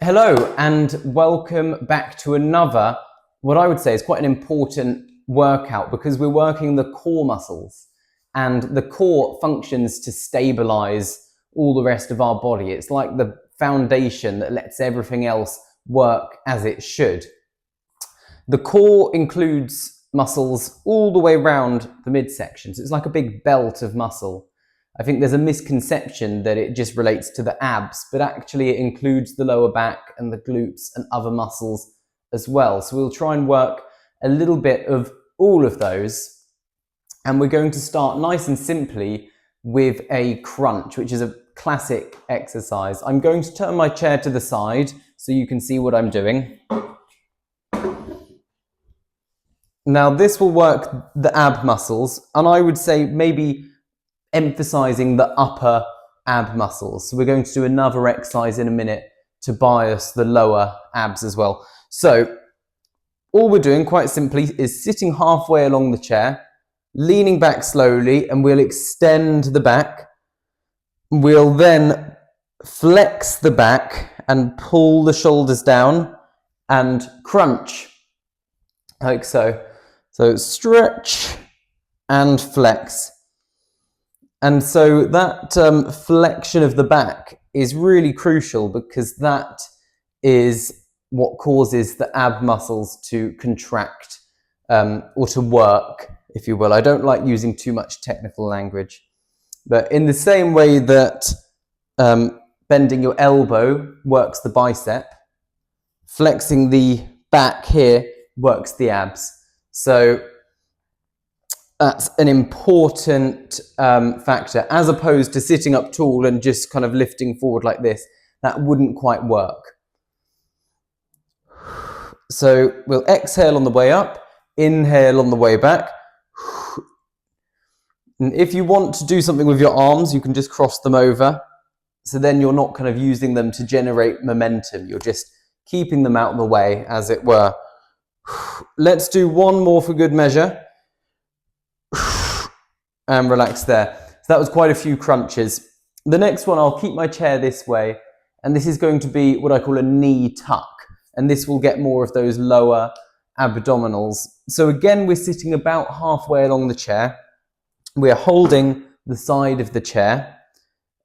Hello and welcome back to another, what I would say is quite an important workout because we're working the core muscles and the core functions to stabilize all the rest of our body. It's like the foundation that lets everything else work as it should. The core includes muscles all the way around the midsection. So it's like a big belt of muscle. I think there's a misconception that it just relates to the abs, but actually it includes the lower back and the glutes and other muscles as well. So we'll try and work a little bit of all of those. And we're going to start nice and simply with a crunch, which is a classic exercise. I'm going to turn my chair to the side so you can see what I'm doing. Now this will work the ab muscles, and I would say maybe emphasizing the upper ab muscles. So we're going to do another exercise in a minute to bias the lower abs as well. So all we're doing quite simply is sitting halfway along the chair, leaning back slowly, and we'll extend the back. We'll then flex the back and pull the shoulders down and crunch like so. So stretch and flex. And so that flexion of the back is really crucial because that is what causes the ab muscles to contract or to work, if you will. I don't like using too much technical language. But in the same way that bending your elbow works the bicep, flexing the back here works the abs. So that's an important factor, as opposed to sitting up tall and just kind of lifting forward like this. That wouldn't quite work. So we'll exhale on the way up, inhale on the way back. And if you want to do something with your arms, you can just cross them over. So then you're not kind of using them to generate momentum. You're just keeping them out of the way, as it were. Let's do one more for good measure. And relax there. So that was quite a few crunches. The next one, I'll keep my chair this way, and this is going to be what I call a knee tuck, and this will get more of those lower abdominals. So again, we're sitting about halfway along the chair. We're holding the side of the chair,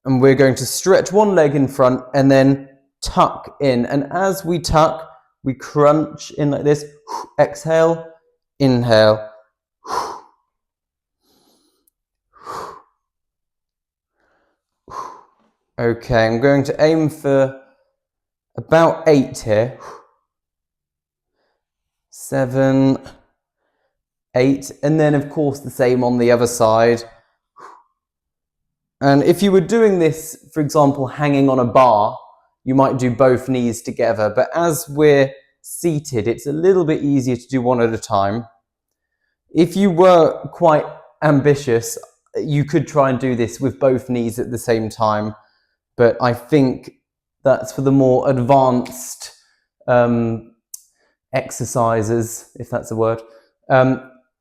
and we're going to stretch one leg in front and then tuck in. And as we tuck, we crunch in like this. Exhale, inhale. Okay, I'm going to aim for about 8 here. 7, 8, and then of course the same on the other side. And if you were doing this, for example, hanging on a bar, you might do both knees together. But as we're seated, it's a little bit easier to do one at a time. If you were quite ambitious, you could try and do this with both knees at the same time. But I think that's for the more advanced exercises, if that's a word.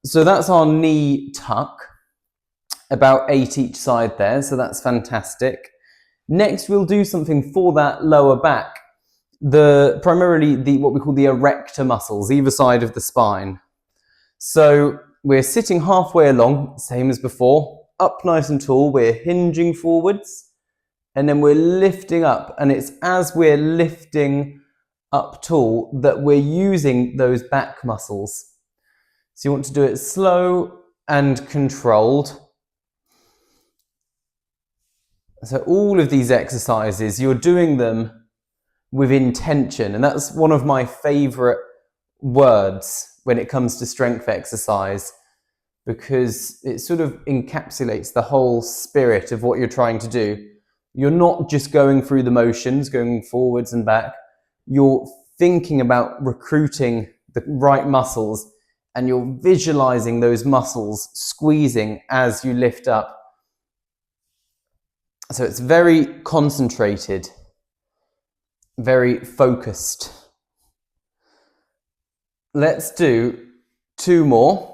So that's our knee tuck, about 8 each side there, so that's fantastic. Next, we'll do something for that lower back, primarily what we call the erector muscles, either side of the spine. So we're sitting halfway along, same as before, up nice and tall, we're hinging forwards. And then we're lifting up, and it's as we're lifting up tall that we're using those back muscles. So you want to do it slow and controlled. So all of these exercises, you're doing them with intention, and that's one of my favorite words when it comes to strength exercise, because it sort of encapsulates the whole spirit of what you're trying to do. You're not just going through the motions, going forwards and back. You're thinking about recruiting the right muscles, and you're visualizing those muscles squeezing as you lift up. So it's very concentrated, very focused. Let's do 2 more.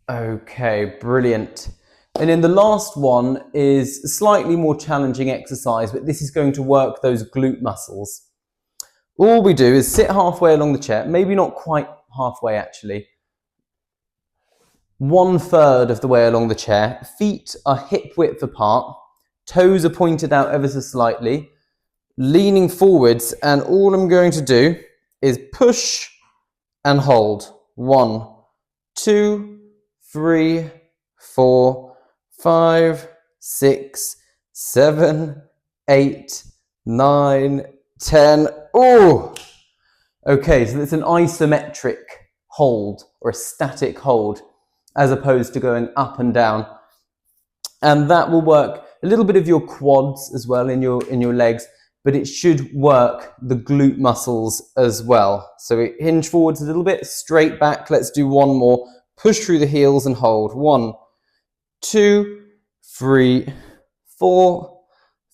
Okay, brilliant. And then the last one is a slightly more challenging exercise, but this is going to work those glute muscles. All we do is sit halfway along the chair, maybe not quite halfway actually, 1/3 of the way along the chair. Feet are hip width apart, toes are pointed out ever so slightly, leaning forwards, and all I'm going to do is push and hold. 1, 2, 3, 4, 5, 6, 7, 8, 9, 10. Oh! Okay, so it's an isometric hold or a static hold as opposed to going up and down. And that will work a little bit of your quads as well in your legs, but it should work the glute muscles as well. So hinge forwards a little bit, straight back. Let's do one more. Push through the heels and hold. 1, 2, 3, 4,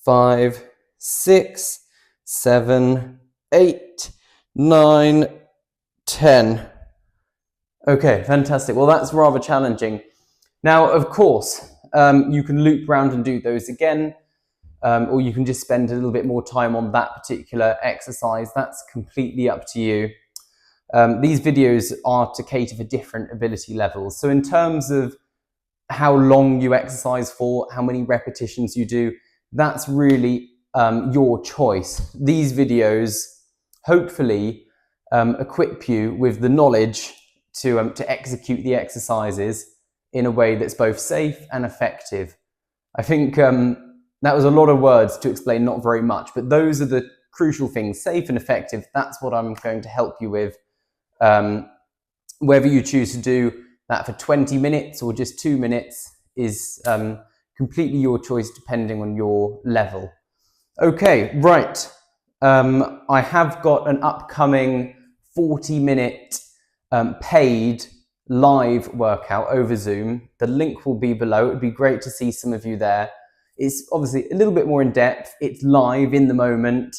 5, 6, 7, 8, 9, 10. Okay, fantastic. Well, that's rather challenging. Now, of course, you can loop round and do those again, or you can just spend a little bit more time on that particular exercise. That's completely up to you. These videos are to cater for different ability levels. So in terms of how long you exercise for, how many repetitions you do, that's really your choice. These videos hopefully equip you with the knowledge to execute the exercises in a way that's both safe and effective. I think that was a lot of words to explain not very much, but those are the crucial things, safe and effective. That's what I'm going to help you with. Whether you choose to do that for 20 minutes or just 2 minutes is completely your choice depending on your level. Okay, right. I have got an upcoming 40-minute paid live workout over Zoom. The link will be below. It would be great to see some of you there. It's obviously a little bit more in depth. It's live in the moment.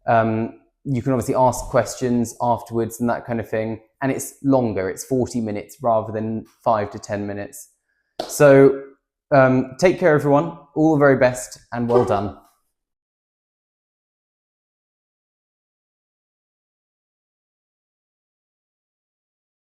You can obviously ask questions afterwards and that kind of thing. And it's longer. It's 40 minutes rather than 5 to 10 minutes. So take care, everyone. All the very best and well done.